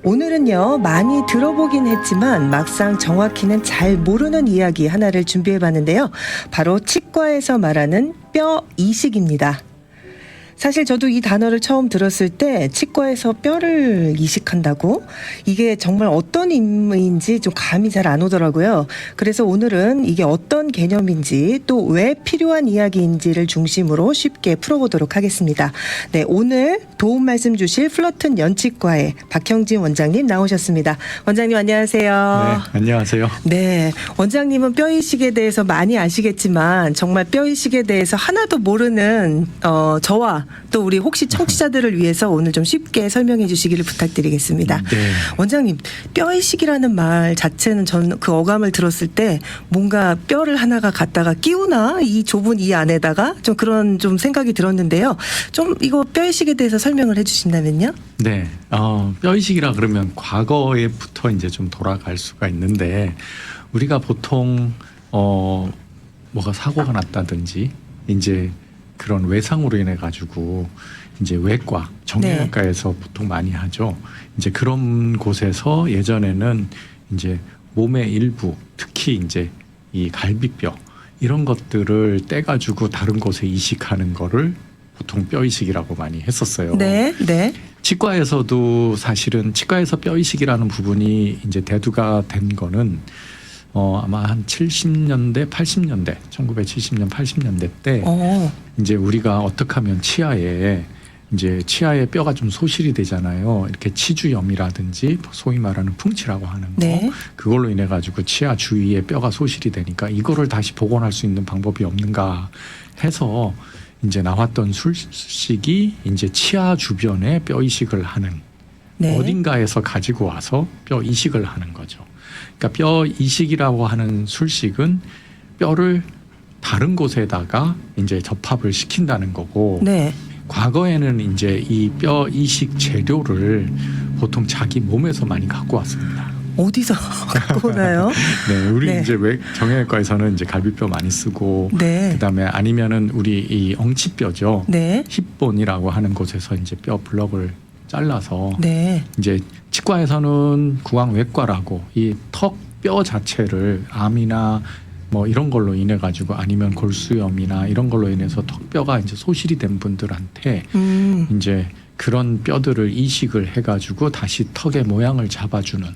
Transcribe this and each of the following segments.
오늘은요, 많이 들어보긴 했지만 막상 정확히는 잘 모르는 이야기 하나를 준비해봤는데요. 바로 치과에서 말하는 뼈 이식입니다. 사실 저도 이 단어를 처음 들었을 때 치과에서 뼈를 이식한다고? 이게 정말 어떤 의미인지 좀 감이 잘 안 오더라고요. 그래서 오늘은 이게 어떤 개념인지 또 왜 필요한 이야기인지를 중심으로 쉽게 풀어보도록 하겠습니다. 네, 오늘 도움 말씀 주실 플러튼 연치과의 박형진 원장님 나오셨습니다. 원장님 안녕하세요. 네, 안녕하세요. 네, 원장님은 뼈 이식에 대해서 많이 아시겠지만 정말 뼈 이식에 대해서 하나도 모르는 저와 또 우리 혹시 청취자들을 위해서 오늘 좀 쉽게 설명해 주시기를 부탁드리겠습니다. 네. 원장님, 뼈 이식이라는 말 자체는 저는 그 어감을 들었을 때 뭔가 뼈를 하나가 갖다가 끼우나 이 좁은 이 안에다가 좀 그런 좀 생각이 들었는데요. 좀 이거 뼈 이식에 대해서 설명을 해주신다면요? 네. 뼈 이식이라 그러면 과거에부터 이제 좀 돌아갈 수가 있는데 우리가 보통 뭐가 사고가 났다든지 이제 그런 외상으로 인해 가지고 이제 외과, 정형외과에서 보통 많이 하죠. 이제 그런 곳에서 예전에는 이제 몸의 일부, 특히 이제 이 갈비뼈 이런 것들을 떼가지고 다른 곳에 이식하는 거를 보통 뼈 이식이라고 많이 했었어요. 네, 네. 치과에서도 사실은 치과에서 뼈 이식이라는 부분이 이제 대두가 된 거는 아마 한 70년대, 80년대, 1970년, 80년대 때 이제 우리가 어떻게 하면 치아에 뼈가 좀 소실이 되잖아요. 이렇게 치주염이라든지 소위 말하는 풍치라고 하는 거. 네. 그걸로 인해 가지고 치아 주위에 뼈가 소실이 되니까 이거를 다시 복원할 수 있는 방법이 없는가 해서 이제 나왔던 술식이 이제 치아 주변에 뼈 이식을 하는 네. 어딘가에서 가지고 와서 뼈 이식을 하는 거죠. 그러니까 뼈 이식이라고 하는 술식은 뼈를 다른 곳에다가 이제 접합을 시킨다는 거고, 네. 과거에는 이제 이 뼈 이식 재료를 보통 자기 몸에서 많이 갖고 왔습니다. 어디서 갖고 오나요? 네, 우리 네. 이제 정형외과에서는 이제 갈비뼈 많이 쓰고, 네. 그다음에 아니면은 우리 이 엉치뼈죠. 네. 힙본이라고 하는 곳에서 이제 뼈 블럭을 잘라서 네. 이제 치과에서는 구강외과라고 이 턱 뼈 자체를 암이나 뭐 이런 걸로 인해 가지고 아니면 골수염이나 이런 걸로 인해서 턱뼈가 이제 소실이 된 분들한테 이제 그런 뼈들을 이식을 해가지고 다시 턱의 모양을 잡아주는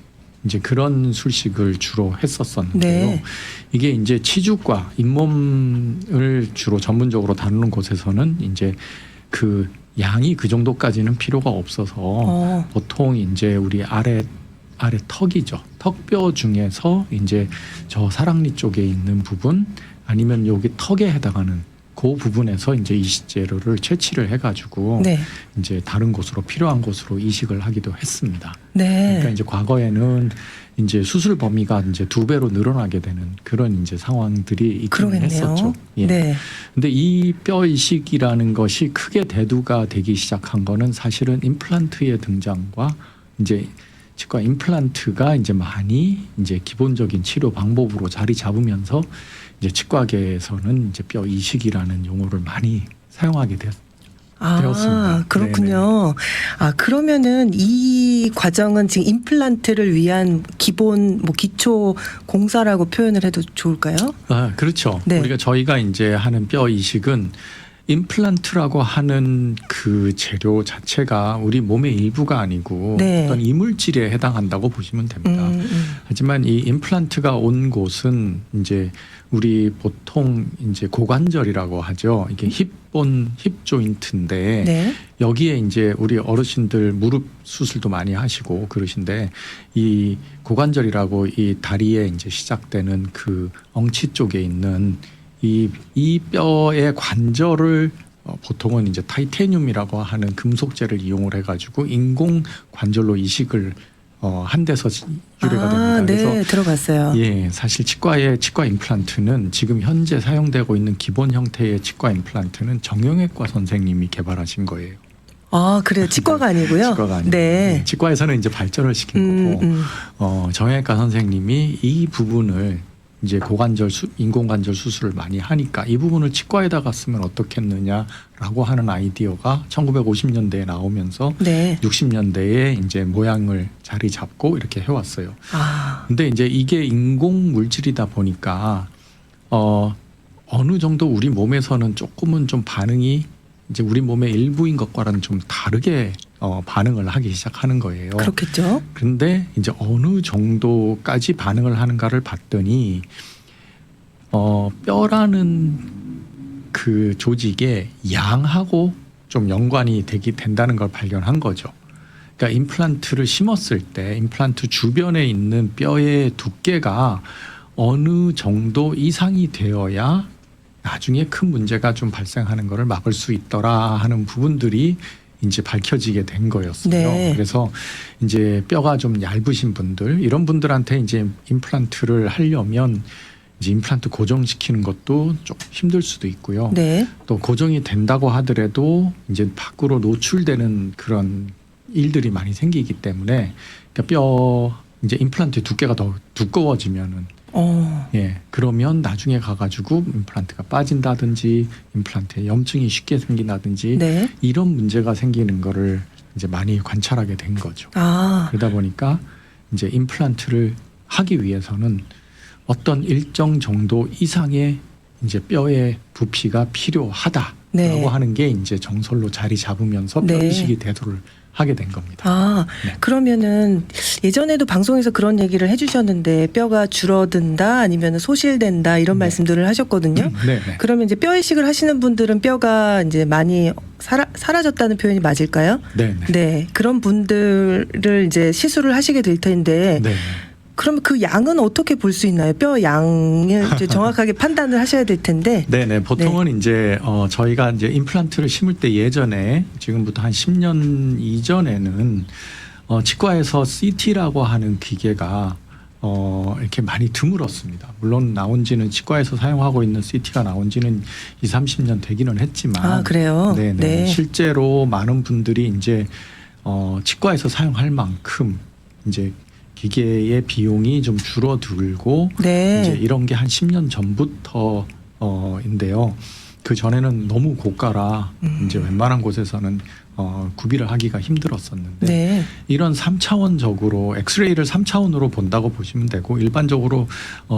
이제 그런 술식을 주로 했었었는데요. 네. 이게 이제 치주과 잇몸을 주로 전문적으로 다루는 곳에서는 이제 그 양이 그 정도까지는 필요가 없어서 보통 이제 우리 아래 턱이죠. 턱뼈 중에서 이제 저 사랑니 쪽에 있는 부분 아니면 여기 턱에 해당하는 그 부분에서 이제 이식 재료를 채취를 해가지고 네. 이제 다른 곳으로 필요한 곳으로 이식을 하기도 했습니다. 네. 그러니까 이제 과거에는 이제 수술 범위가 이제 2배로 늘어나게 되는 그런 이제 상황들이 있긴 그러겠네요. 했었죠. 예. 네. 근데 이 뼈 이식이라는 것이 크게 대두가 되기 시작한 거는 사실은 임플란트의 등장과 이제 치과 임플란트가 이제 많이 이제 기본적인 치료 방법으로 자리 잡으면서 이제 치과계에서는 이제 뼈 이식이라는 용어를 많이 사용하게 되었습니다. 그렇군요. 네네. 그러면은 이 과정은 지금 임플란트를 위한 기본 기초 공사라고 표현을 해도 좋을까요? 그렇죠. 네. 저희가 이제 하는 뼈 이식은 임플란트라고 하는 그 재료 자체가 우리 몸의 일부가 아니고 네. 어떤 이물질에 해당한다고 보시면 됩니다. 하지만 이 임플란트가 온 곳은 이제 우리 보통 이제 고관절이라고 하죠. 이게 힙 조인트인데 네. 여기에 이제 우리 어르신들 무릎 수술도 많이 하시고 그러신데 이 고관절이라고 이 다리에 이제 시작되는 그 엉치 쪽에 있는 이 뼈의 관절을 보통은 이제 타이테늄이라고 하는 금속재를 이용을 해가지고 인공 관절로 이식을 한 데서 유래가 됩니다. 네, 그래서 들어봤어요. 예, 사실 치과 임플란트는 지금 현재 사용되고 있는 기본 형태의 치과 임플란트는 정형외과 선생님이 개발하신 거예요. 그래요. 치과가 아니고요. 치과가 아니고 네. 치과에서는 이제 발전을 시킨 거고 정형외과 선생님이 이 부분을 이제 인공관절 수술을 많이 하니까 이 부분을 치과에다가 쓰면 어떻겠느냐라고 하는 아이디어가 1950년대에 나오면서 네. 60년대에 이제 모양을 자리 잡고 이렇게 해왔어요. 아, 근데 이제 이게 인공 물질이다 보니까 어느 정도 우리 몸에서는 조금은 좀 반응이 이제 우리 몸의 일부인 것과는 좀 다르게 반응을 하기 시작하는 거예요. 그렇겠죠. 그런데 이제 어느 정도까지 반응을 하는가를 봤더니 뼈라는 그 조직의 양하고 좀 연관이 된다는 걸 발견한 거죠. 그러니까 임플란트를 심었을 때 임플란트 주변에 있는 뼈의 두께가 어느 정도 이상이 되어야 나중에 큰 문제가 좀 발생하는 것을 막을 수 있더라 하는 부분들이 이제 밝혀지게 된 거였어요. 네. 그래서 이제 뼈가 좀 얇으신 분들, 이런 분들한테 이제 임플란트를 하려면 이제 임플란트 고정시키는 것도 좀 힘들 수도 있고요. 네. 또 고정이 된다고 하더라도 이제 밖으로 노출되는 그런 일들이 많이 생기기 때문에 그러니까 뼈 이제 임플란트의 두께가 더 두꺼워지면은 그러면 나중에 가가지고 임플란트가 빠진다든지 임플란트에 염증이 쉽게 생긴다든지 네. 이런 문제가 생기는 거를 이제 많이 관찰하게 된 거죠. 아, 그러다 보니까 이제 임플란트를 하기 위해서는 어떤 일정 정도 이상의 이제 뼈의 부피가 필요하다라고 네. 하는 게 이제 정설로 자리 잡으면서 네. 뼈이식이 대두를 하게 된 겁니다. 아, 네. 그러면은 예전에도 방송에서 그런 얘기를 해주셨는데 뼈가 줄어든다 아니면 소실된다 이런 네. 말씀들을 하셨거든요. 네. 그러면 이제 뼈 이식을 하시는 분들은 뼈가 이제 많이 사라졌다는 표현이 맞을까요? 네. 네, 그런 분들을 이제 시술을 하시게 될 텐데, 네. 그러면 그 양은 어떻게 볼 수 있나요? 뼈 양을 이제 정확하게 판단을 하셔야 될 텐데. 네네. 보통은 이제 저희가 이제 임플란트를 심을 때 예전에 지금부터 한 10년 이전에는 치과에서 CT라고 하는 기계가 이렇게 많이 드물었습니다. 물론 나온지는 치과에서 사용하고 있는 CT가 나온지는 20-30년 되기는 했지만. 아, 그래요? 네네. 네. 실제로 많은 분들이 이제 치과에서 사용할 만큼 이제 기계의 비용이 좀 줄어들고 네. 이제 이런 게 한 10년 전부터 인데요. 그 전에는 너무 고가라 이제 웬만한 곳에서는 구비를 하기가 힘들었었는데 네. 이런 3차원적으로 엑스레이를 3차원으로 본다고 보시면 되고 일반적으로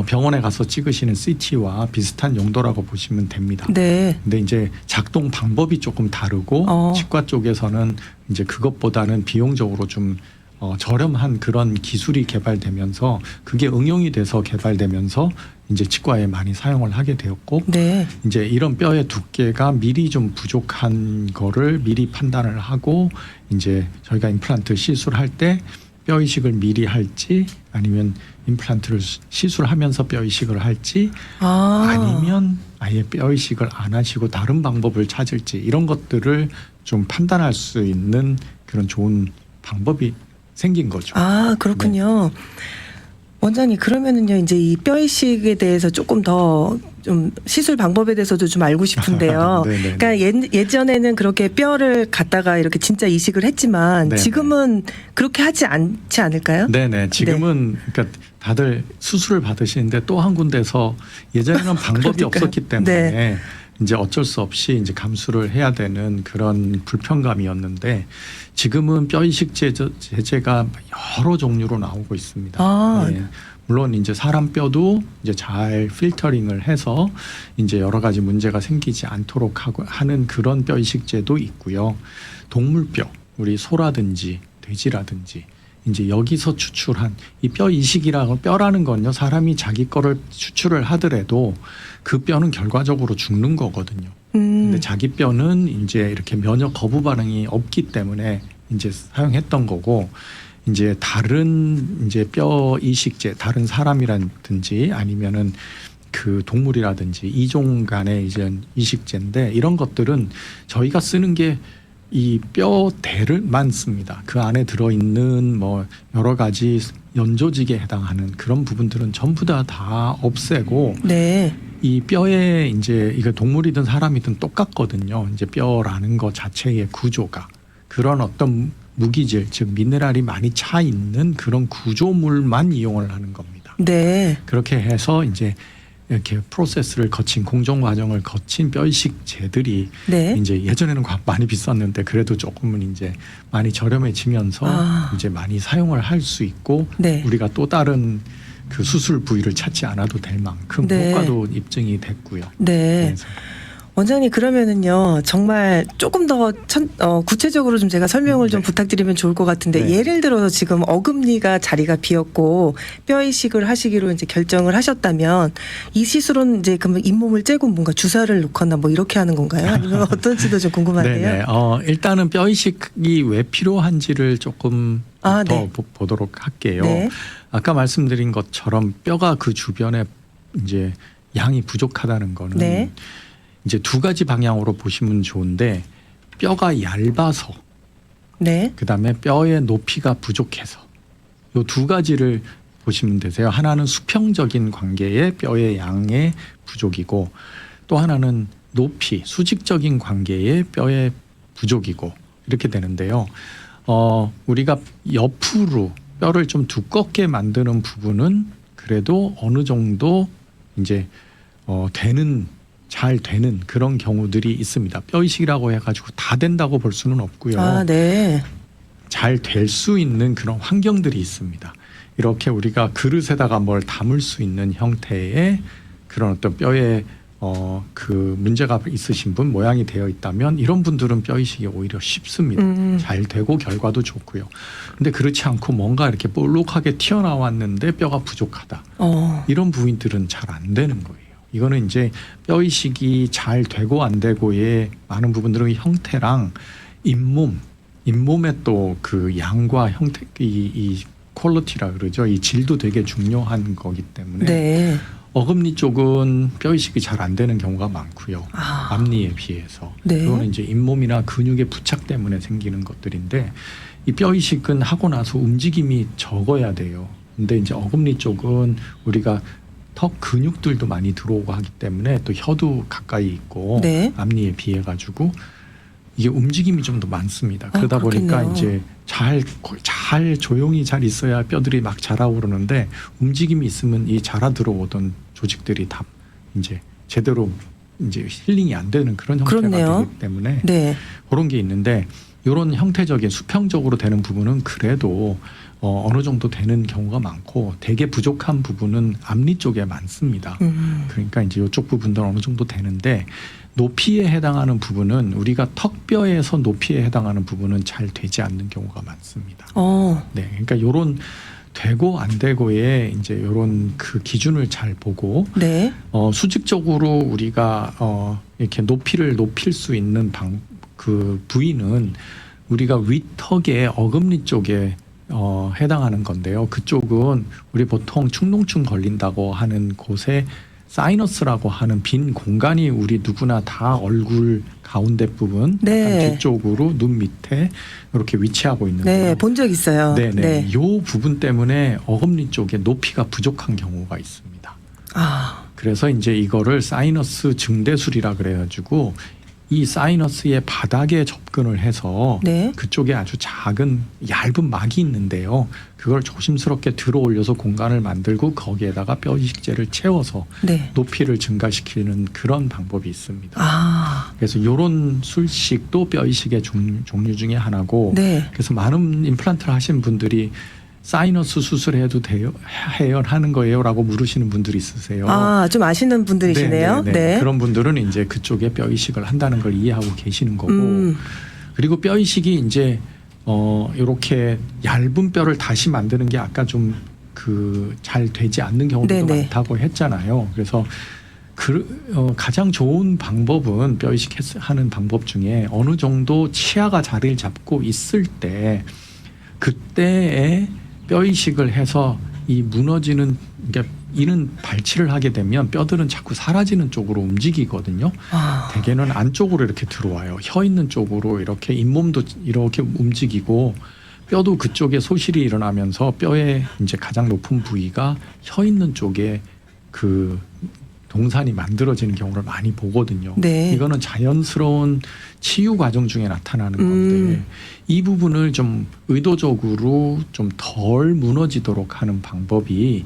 병원에 가서 찍으시는 CT와 비슷한 용도라고 보시면 됩니다. 네. 근데 이제 작동 방법이 조금 다르고 치과 쪽에서는 이제 그것보다는 비용적으로 좀 저렴한 그런 기술이 개발되면서 그게 응용이 돼서 개발되면서 이제 치과에 많이 사용을 하게 되었고 네. 이제 이런 뼈의 두께가 미리 좀 부족한 거를 미리 판단을 하고 이제 저희가 임플란트 시술할 때 뼈 이식을 미리 할지 아니면 임플란트를 시술하면서 뼈 이식을 할지 아니면 아예 뼈 이식을 안 하시고 다른 방법을 찾을지 이런 것들을 좀 판단할 수 있는 그런 좋은 방법이 생긴 거죠. 아, 그렇군요. 원장님, 그러면은요, 이제 이 뼈 이식에 대해서 조금 더 좀 시술 방법에 대해서도 좀 알고 싶은데요. 그러니까 예전에는 그렇게 뼈를 갖다가 이렇게 진짜 이식을 했지만 네네. 지금은 그렇게 하지 않지 않을까요? 네네. 지금은 그러니까 다들 수술을 받으시는데 또 한 군데서 예전에는 방법이 없었기 때문에 네. 이제 어쩔 수 없이 이제 감수를 해야 되는 그런 불편감이었는데 지금은 뼈 이식 제제가 여러 종류로 나오고 있습니다. 아. 네. 물론 이제 사람 뼈도 이제 잘 필터링을 해서 이제 여러 가지 문제가 생기지 않도록 하는 그런 뼈 이식제도 있고요. 동물뼈, 우리 소라든지 돼지라든지 이제 여기서 추출한 이 뼈 이식이라고 뼈라는 건요 사람이 자기 거를 추출을 하더라도 그 뼈는 결과적으로 죽는 거거든요. 근데 자기 뼈는 이제 이렇게 면역 거부 반응이 없기 때문에 이제 사용했던 거고 이제 다른 이제 뼈 이식제 다른 사람이라든지 아니면은 그 동물이라든지 이종 간의 이제 이식제인데 이런 것들은 저희가 쓰는 게 이 뼈대를만 씁니다. 그 안에 들어있는 뭐 여러 가지 연조직에 해당하는 그런 부분들은 전부 다 없애고 네. 이 뼈에 이제 이거 동물이든 사람이든 똑같거든요. 이제 뼈라는 것 자체의 구조가 그런 어떤 무기질 즉 미네랄이 많이 차 있는 그런 구조물만 이용을 하는 겁니다. 네. 그렇게 해서 이제 이렇게 프로세스를 거친 공정 과정을 거친 뼈 이식제들이 네. 이제 예전에는 많이 비쌌는데 그래도 조금은 이제 많이 저렴해지면서 이제 많이 사용을 할 수 있고 네. 우리가 또 다른 그 수술 부위를 찾지 않아도 될 만큼 네. 효과도 입증이 됐고요. 네. 그래서 원장님 그러면은요 정말 조금 더 구체적으로 좀 제가 설명을 좀 네. 부탁드리면 좋을 것 같은데 네. 예를 들어서 지금 어금니가 자리가 비었고 뼈 이식을 하시기로 이제 결정을 하셨다면 이 시술은 이제 그러면 잇몸을 째고 뭔가 주사를 놓거나 뭐 이렇게 하는 건가요? 아니면 어떤지도 좀 궁금한데요. 네네. 일단은 뼈 이식이 왜 필요한지를 조금 더 네. 보도록 할게요. 네. 아까 말씀드린 것처럼 뼈가 그 주변에 이제 양이 부족하다는 거는 네. 이제 두 가지 방향으로 보시면 좋은데 뼈가 얇아서 네. 그다음에 뼈의 높이가 부족해서 요 두 가지를 보시면 되세요. 하나는 수평적인 관계의 뼈의 양의 부족이고 또 하나는 높이 수직적인 관계의 뼈의 부족이고 이렇게 되는데요. 우리가 옆으로 뼈를 좀 두껍게 만드는 부분은 그래도 어느 정도 이제 잘 되는 그런 경우들이 있습니다. 뼈 이식이라고 해가지고 다 된다고 볼 수는 없고요. 네. 잘 될 수 있는 그런 환경들이 있습니다. 이렇게 우리가 그릇에다가 뭘 담을 수 있는 형태의 그런 어떤 뼈에 그 문제가 있으신 분 모양이 되어 있다면 이런 분들은 뼈 이식이 오히려 쉽습니다. 잘 되고 결과도 좋고요. 근데 그렇지 않고 뭔가 이렇게 볼록하게 튀어나왔는데 뼈가 부족하다. 이런 부위들은 잘 안 되는 거예요. 이거는 이제 뼈 이식이 잘 되고 안 되고의 많은 부분들은 형태랑 잇몸의 또 그 양과 형태 이 퀄리티라 그러죠. 이 질도 되게 중요한 거기 때문에 네. 어금니 쪽은 뼈 이식이 잘 안 되는 경우가 많고요. 앞니에 비해서. 네. 그거는 이제 잇몸이나 근육의 부착 때문에 생기는 것들인데 이 뼈 이식은 하고 나서 움직임이 적어야 돼요. 근데 이제 어금니 쪽은 우리가 턱 근육들도 많이 들어오고 하기 때문에 또 혀도 가까이 있고 네. 앞니에 비해 가지고 이게 움직임이 좀 더 많습니다. 그러다 보니까 그렇겠네요. 이제 잘 조용히 잘 있어야 뼈들이 막 자라오르는데 움직임이 있으면 이 자라 들어오던 조직들이 다 이제 제대로 이제 힐링이 안 되는 그런 형태가 그렇네요. 되기 때문에 네. 그런 게 있는데 이런 형태적인 수평적으로 되는 부분은 그래도 어느 정도 되는 경우가 많고 되게 부족한 부분은 앞니 쪽에 많습니다. 그러니까 이제 이쪽 부분도 어느 정도 되는데 높이에 해당하는 부분은 우리가 턱뼈에서 높이에 해당하는 부분은 잘 되지 않는 경우가 많습니다. 네, 그러니까 요런 되고 안 되고의 이제 요런 그 기준을 잘 보고 네. 수직적으로 우리가 이렇게 높이를 높일 수 있는 그 부위는 우리가 윗턱의 어금니 쪽에 해당하는 건데요. 그쪽은 우리 보통 축농증 걸린다고 하는 곳에 사이너스라고 하는 빈 공간이 우리 누구나 다 얼굴 가운데 부분 네. 뒤쪽으로 눈 밑에 이렇게 위치하고 있는데요. 네. 본 적 있어요. 네네. 네. 요 부분 때문에 어금니 쪽에 높이가 부족한 경우가 있습니다. 그래서 이제 이거를 사이너스 증대술이라 그래가지고 이 사이너스의 바닥에 접근을 해서 네. 그쪽에 아주 작은 얇은 막이 있는데요. 그걸 조심스럽게 들어 올려서 공간을 만들고 거기에다가 뼈 이식제를 채워서 네. 높이를 증가시키는 그런 방법이 있습니다. 그래서 이런 술식도 뼈 이식의 종류 중에 하나고 네. 그래서 많은 임플란트를 하신 분들이 사이너스 수술해도 돼요? 해요? 하는 거예요?라고 물으시는 분들이 있으세요. 좀 아시는 분들이시네요. 네. 네. 그런 분들은 이제 그쪽에 뼈 이식을 한다는 걸 이해하고 계시는 거고 그리고 뼈 이식이 이제 이렇게 얇은 뼈를 다시 만드는 게 아까 좀 그 잘 되지 않는 경우도 네네. 많다고 했잖아요. 그래서 가장 좋은 방법은 뼈 이식하는 방법 중에 어느 정도 치아가 자리를 잡고 있을 때 그때에 뼈 이식을 해서 이 무너지는 그러니까 이는 발치를 하게 되면 뼈들은 자꾸 사라지는 쪽으로 움직이거든요. 대개는 안쪽으로 이렇게 들어와요. 혀 있는 쪽으로 이렇게 잇몸도 이렇게 움직이고 뼈도 그쪽에 소실이 일어나면서 뼈의 이제 가장 높은 부위가 혀 있는 쪽에 그 동산이 만들어지는 경우를 많이 보거든요. 네. 이거는 자연스러운 치유 과정 중에 나타나는 건데 이 부분을 좀 의도적으로 좀 덜 무너지도록 하는 방법이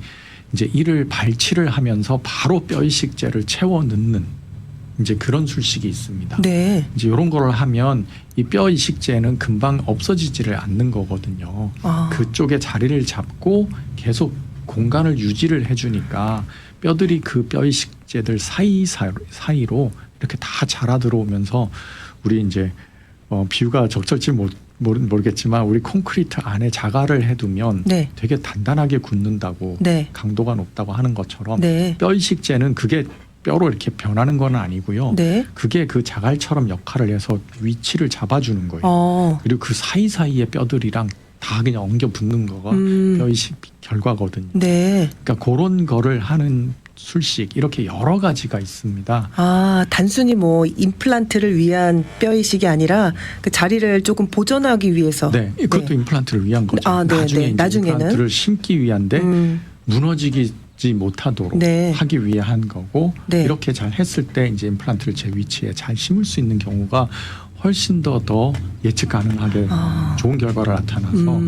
이제 이를 발치를 하면서 바로 뼈 이식제를 채워 넣는 이제 그런 술식이 있습니다. 네. 이제 이런 거를 하면 이 뼈 이식제는 금방 없어지지를 않는 거거든요. 아. 그쪽에 자리를 잡고 계속 공간을 유지를 해주니까 뼈들이 그 뼈 이식제들 사이로 이렇게 다 자라 들어오면서 우리 이제 비유가 적절치 모르겠지만 우리 콘크리트 안에 자갈을 해두면 네. 되게 단단하게 굳는다고 네. 강도가 높다고 하는 것처럼 네. 뼈 이식제는 그게 뼈로 이렇게 변하는 건 아니고요. 네. 그게 그 자갈처럼 역할을 해서 위치를 잡아주는 거예요. 그리고 그 사이사이의 뼈들이랑 다 그냥 엉겨 붙는 거가 뼈 이식 결과거든요. 네. 그러니까 그런 거를 하는 술식 이렇게 여러 가지가 있습니다. 아, 단순히 뭐 임플란트를 위한 뼈 이식이 아니라 그 자리를 조금 보존하기 위해서. 네, 그것도 임플란트를 위한 거죠. 아, 네, 나중에 네. 이제 나중에는 임플란트를 심기 위한데 음. 무너지지 못하도록 네. 하기 위해 한 거고 네. 이렇게 잘 했을 때 이제 임플란트를 제 위치에 잘 심을 수 있는 경우가 훨씬 더 예측 가능하게 좋은 결과가 나타나서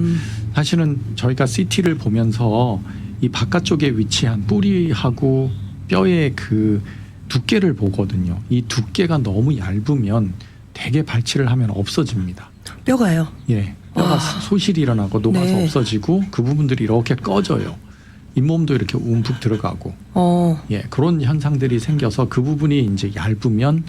사실은 저희가 CT를 보면서 이 바깥쪽에 위치한 뿌리하고 뼈의 그 두께를 보거든요. 이 두께가 너무 얇으면 대개 발치를 하면 없어집니다. 뼈가요. 예, 뼈가 소실이 일어나고 녹아서 네. 없어지고 그 부분들이 이렇게 꺼져요. 잇몸도 이렇게 움푹 들어가고, 예, 그런 현상들이 생겨서 그 부분이 이제 얇으면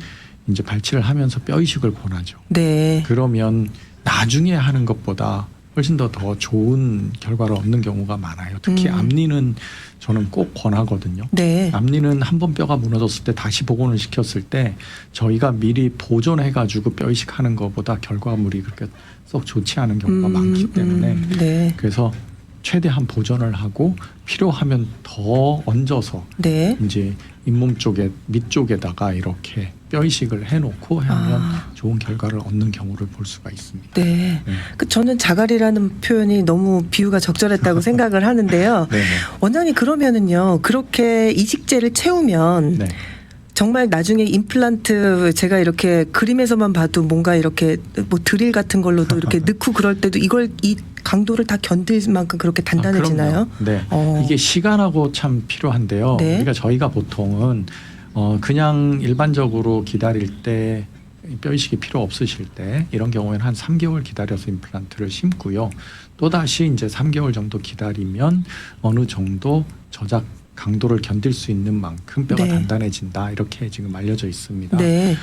이제 발치를 하면서 뼈 이식을 권하죠. 네. 그러면 나중에 하는 것보다 훨씬 더 좋은 결과를 얻는 경우가 많아요. 특히 앞니는 저는 꼭 권하거든요. 네. 앞니는 한번 뼈가 무너졌을 때 다시 복원을 시켰을 때 저희가 미리 보존해가지고 뼈 이식하는 것보다 결과물이 그렇게 쏙 좋지 않은 경우가 많기 때문에 네. 그래서 최대한 보존을 하고 필요하면 더 얹어서 네. 이제 잇몸 쪽에 밑쪽에다가 이렇게 뼈 이식을 해놓고 하면 좋은 결과를 얻는 경우를 볼 수가 있습니다. 네. 네. 그 저는 자갈이라는 표현이 너무 비유가 적절했다고 생각을 하는데요. 네네. 원장님 그러면은요. 그렇게 이식제를 채우면 네. 정말 나중에 임플란트 제가 이렇게 그림에서만 봐도 뭔가 이렇게 뭐 드릴 같은 걸로도 이렇게 넣고 그럴 때도 이 강도를 다 견딜 만큼 그렇게 단단해지나요? 네. 이게 시간하고 참 필요한데요. 네. 그러니까 저희가 보통은 그냥 일반적으로 기다릴 때 뼈 이식이 필요 없으실 때 이런 경우에는 한 3개월 기다려서 임플란트를 심고요. 또 다시 이제 3개월 정도 기다리면 어느 정도 저작 강도를 견딜 수 있는 만큼 뼈가 네. 단단해진다 이렇게 지금 알려져 있습니다. 네.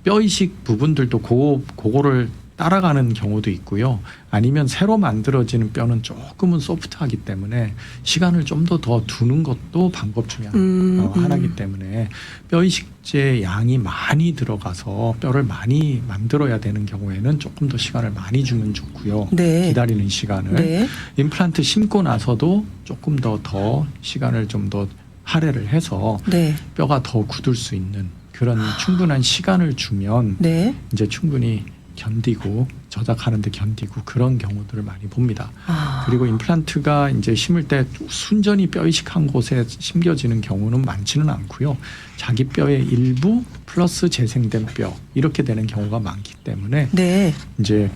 뼈 이식 부분들도 그거를 따라가는 경우도 있고요. 아니면 새로 만들어지는 뼈는 조금은 소프트하기 때문에 시간을 좀 더 두는 것도 방법 중에 하나이기 때문에 뼈 이식제 양이 많이 들어가서 뼈를 많이 만들어야 되는 경우에는 조금 더 시간을 많이 주면 좋고요. 네. 기다리는 시간을. 네. 임플란트 심고 나서도 조금 더 시간을 좀 더 할애를 해서 네. 뼈가 더 굳을 수 있는 그런 충분한 시간을 주면 네. 이제 충분히 견디고 저작하는데 견디고 그런 경우들을 많이 봅니다. 그리고 임플란트가 이제 심을 때 순전히 뼈 이식한 곳에 심겨지는 경우는 많지는 않고요. 자기 뼈의 일부 플러스 재생된 뼈 이렇게 되는 경우가 많기 때문에 네. 이제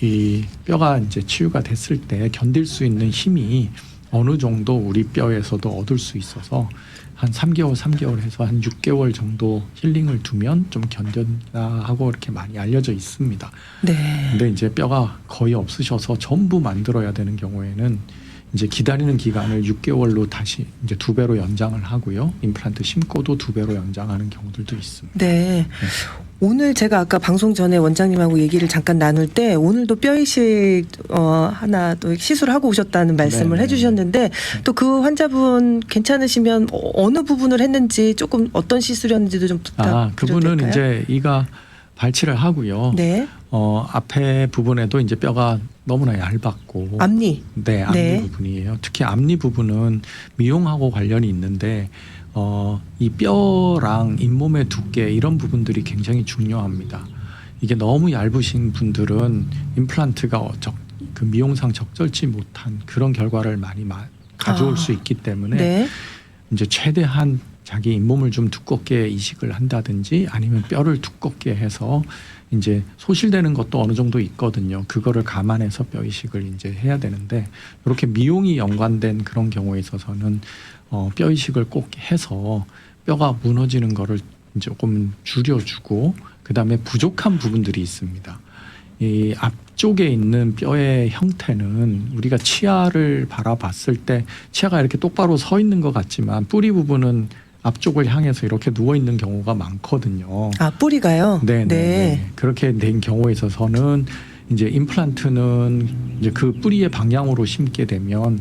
이 뼈가 이제 치유가 됐을 때 견딜 수 있는 힘이 어느 정도 우리 뼈에서도 얻을 수 있어서 한 3개월 해서 한 6개월 정도 힐링을 두면 좀 견딘다 하고 이렇게 많이 알려져 있습니다. 네. 근데 이제 뼈가 거의 없으셔서 전부 만들어야 되는 경우에는 이제 기다리는 기간을 6개월로 다시 이제 2배로 연장을 하고요. 임플란트 심고도 2배로 연장하는 경우들도 있습니다. 네. 오늘 제가 아까 방송 전에 원장님하고 얘기를 잠깐 나눌 때 오늘도 뼈 이식 하나 또 시술하고 오셨다는 말씀을 네네. 해주셨는데 또 그 환자분 괜찮으시면 어느 부분을 했는지 조금 어떤 시술이었는지도 좀 부탁드려도 그분은 될까요? 이제 이가 발치를 하고요. 네. 앞에 부분에도 이제 뼈가 너무나 얇았고 앞니. 네, 앞니 네. 부분이에요. 특히 앞니 부분은 미용하고 관련이 있는데 이 뼈랑 잇몸의 두께 이런 부분들이 굉장히 중요합니다. 이게 너무 얇으신 분들은 임플란트가 그 미용상 적절치 못한 그런 결과를 많이 가져올 수 있기 때문에 네. 이제 최대한 자기 잇몸을 좀 두껍게 이식을 한다든지 아니면 뼈를 두껍게 해서 이제 소실되는 것도 어느 정도 있거든요. 그거를 감안해서 뼈 이식을 이제 해야 되는데 이렇게 미용이 연관된 그런 경우에 있어서는 뼈 이식을 꼭 해서 뼈가 무너지는 거를 이제 조금 줄여주고 그다음에 부족한 부분들이 있습니다. 이 앞쪽에 있는 뼈의 형태는 우리가 치아를 바라봤을 때 치아가 이렇게 똑바로 서 있는 것 같지만 뿌리 부분은 앞쪽을 향해서 이렇게 누워 있는 경우가 많거든요. 아, 뿌리가요? 네, 네. 네. 그렇게 된 경우에 있어서는 이제 임플란트는 이제 그 뿌리의 방향으로 심게 되면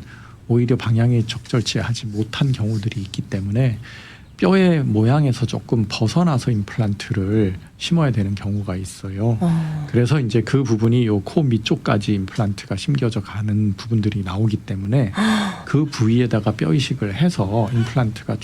오히려 방향이 적절치 하지 못한 경우들이 있기 때문에 뼈의 모양에서 조금 벗어나서 임플란트를 심어야 되는 경우가 있어요. 그래서 이제 그 부분이 요 코 밑쪽까지 임플란트가 심겨져 가는 부분들이 나오기 때문에 그 부위에다가 뼈 이식을 해서 임플란트가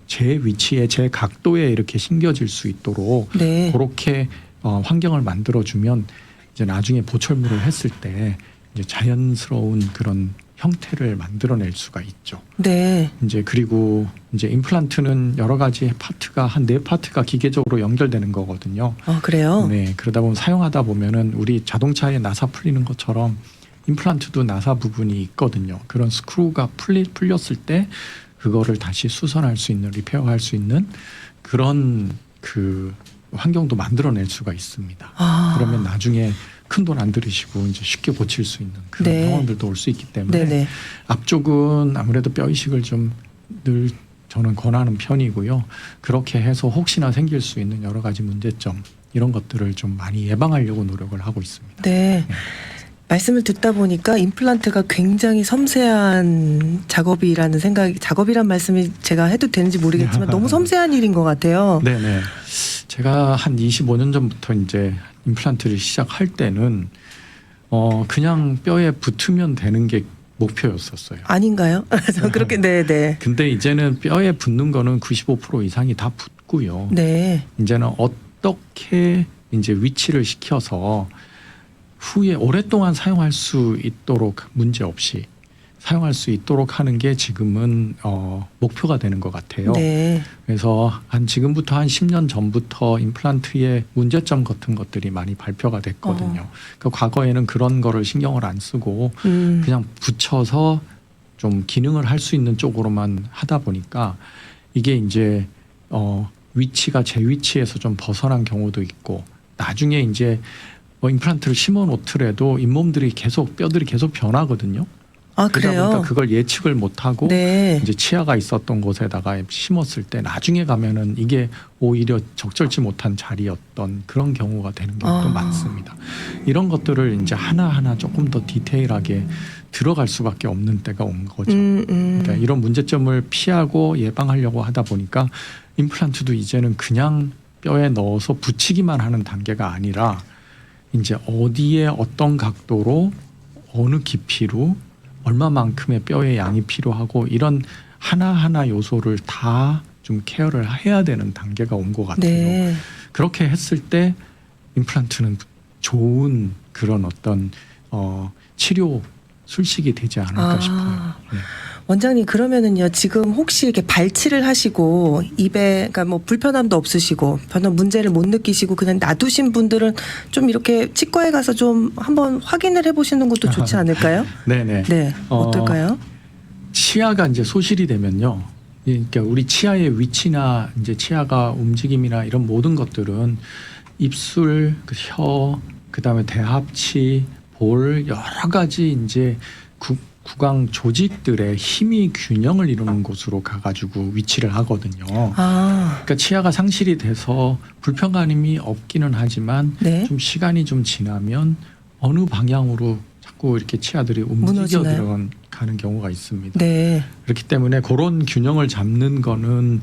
제 위치에 제 각도에 이렇게 심겨질 수 있도록 네. 그렇게 환경을 만들어주면 이제 나중에 보철물을 했을 때 이제 자연스러운 그런 형태를 만들어낼 수가 있죠. 네. 이제 그리고 이제 임플란트는 여러 가지 파트가 한 4파트가 기계적으로 연결되는 거거든요. 그래요? 네, 그러다 보면 사용하다 보면은 우리 자동차에 나사 풀리는 것처럼 임플란트도 나사 부분이 있거든요. 그런 스크루가 풀렸을 때 그거를 다시 수선할 수 있는, 리페어할 수 있는 그런 그 환경도 만들어낼 수가 있습니다. 그러면 나중에 큰 돈 안 들이시고 이제 쉽게 고칠 수 있는 그런 네. 상황들도 올 수 있기 때문에 네네. 앞쪽은 아무래도 뼈 이식을 좀 늘 저는 권하는 편이고요. 그렇게 해서 혹시나 생길 수 있는 여러 가지 문제점 이런 것들을 좀 많이 예방하려고 노력을 하고 있습니다. 네. 말씀을 듣다 보니까 임플란트가 굉장히 섬세한 작업이란 말씀이 제가 해도 되는지 모르겠지만 너무 섬세한 일인 것 같아요. 네네. 제가 한 25년 전부터 이제 임플란트를 시작할 때는 그냥 뼈에 붙으면 되는 게 목표였었어요. 아닌가요? 그렇게 네네. 근데 이제는 뼈에 붙는 거는 95% 이상이 다 붙고요. 네. 이제는 어떻게 이제 위치를 시켜서 후에 오랫동안 사용할 수 있도록 문제 없이 사용할 수 있도록 하는 게 지금은 목표가 되는 것 같아요. 네. 그래서 지금부터 한 10년 전부터 임플란트의 문제점 같은 것들이 많이 발표가 됐거든요. 그러니까 과거에는 그런 거를 신경을 안 쓰고 그냥 붙여서 좀 기능을 할 수 있는 쪽으로만 하다 보니까 이게 이제 위치가 제 위치에서 좀 벗어난 경우도 있고 나중에 이제 임플란트를 심어 놓더라도 잇몸들이 뼈들이 계속 변하거든요. 아, 그러다 그래요? 보니까 그걸 예측을 못하고 네. 이제 치아가 있었던 곳에다가 심었을 때 나중에 가면은 이게 오히려 적절치 못한 자리였던 그런 경우가 되는 경우도 많습니다. 이런 것들을 이제 하나하나 조금 더 디테일하게 들어갈 수밖에 없는 때가 온 거죠. 그러니까 이런 문제점을 피하고 예방하려고 하다 보니까 임플란트도 이제는 그냥 뼈에 넣어서 붙이기만 하는 단계가 아니라 이제 어디에 어떤 각도로 어느 깊이로 얼마만큼의 뼈의 양이 필요하고 이런 하나하나 요소를 다 좀 케어를 해야 되는 단계가 온 것 같아요. 네. 그렇게 했을 때 임플란트는 좋은 그런 어떤 치료 술식이 되지 않을까 싶어요. 네. 원장님 그러면은요 지금 혹시 이렇게 발치를 하시고 입에 그러니까 뭐 불편함도 없으시고 별로 문제를 못 느끼시고 그냥 놔두신 분들은 좀 이렇게 치과에 가서 좀 한번 확인을 해보시는 것도 좋지 않을까요? 네네. 네, 어떨까요? 치아가 이제 소실이 되면요. 그러니까 우리 치아의 위치나 이제 치아가 움직임이나 이런 모든 것들은 입술, 혀, 그다음에 대합치, 볼 여러 가지 이제 구강 조직들의 힘이 균형을 이루는 곳으로 가가지고 위치를 하거든요. 그러니까 치아가 상실이 돼서 불편감이 없기는 하지만 네. 좀 시간이 좀 지나면 어느 방향으로 자꾸 이렇게 치아들이 움직여 들어가는 경우가 있습니다. 네. 그렇기 때문에 그런 균형을 잡는 거는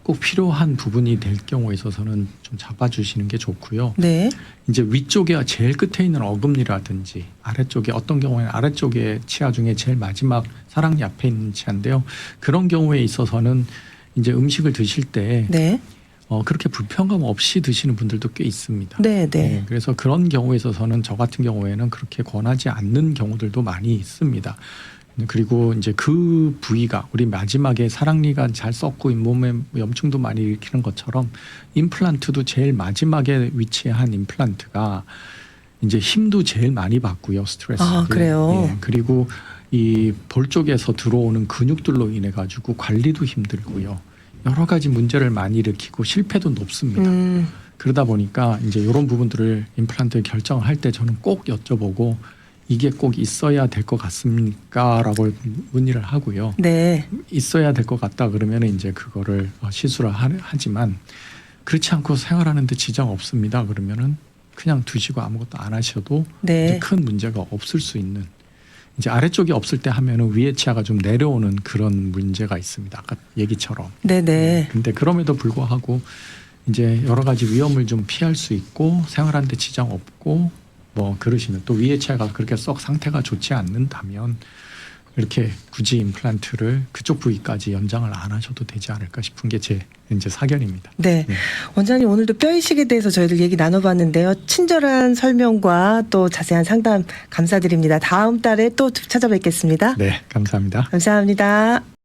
꼭 필요한 부분이 될 경우에 있어서는 좀 잡아주시는 게 좋고요. 네. 이제 위쪽에 제일 끝에 있는 어금니라든지 아래쪽에 어떤 경우에는 아래쪽에 치아 중에 제일 마지막 사랑니 앞에 있는 치아인데요. 그런 경우에 있어서는 이제 음식을 드실 때 네. 그렇게 불편감 없이 드시는 분들도 꽤 있습니다. 네, 네. 그래서 그런 경우에 있어서는 저 같은 경우에는 그렇게 권하지 않는 경우들도 많이 있습니다. 그리고 이제 그 부위가 우리 마지막에 사랑니가 잘 썩고 잇몸에 염증도 많이 일으키는 것처럼 임플란트도 제일 마지막에 위치한 임플란트가 이제 힘도 제일 많이 받고요. 스트레스. 아, 그래요? 예, 그리고 이 볼 쪽에서 들어오는 근육들로 인해 가지고 관리도 힘들고요. 여러 가지 문제를 많이 일으키고 실패도 높습니다. 그러다 보니까 이제 이런 부분들을 임플란트 결정을 할 때 저는 꼭 여쭤보고 이게 꼭 있어야 될 것 같습니까?라고 문의를 하고요. 네. 있어야 될 것 같다 그러면 이제 그거를 시술을 하지만 그렇지 않고 생활하는데 지장 없습니다. 그러면은 그냥 두시고 아무것도 안 하셔도 네. 큰 문제가 없을 수 있는. 이제 아래쪽이 없을 때 하면은 위에 치아가 좀 내려오는 그런 문제가 있습니다. 아까 얘기처럼. 네네. 근데 그럼에도 불구하고 이제 여러 가지 위험을 좀 피할 수 있고 생활하는데 지장 없고 뭐 그러시면 또 위에 치아가 그렇게 썩 상태가 좋지 않는다면 이렇게 굳이 임플란트를 그쪽 부위까지 연장을 안 하셔도 되지 않을까 싶은 게 제 이제 사견입니다. 네. 네. 원장님 오늘도 뼈 이식에 대해서 저희들 얘기 나눠봤는데요. 친절한 설명과 또 자세한 상담 감사드립니다. 다음 달에 또 찾아뵙겠습니다. 네, 감사합니다. 감사합니다.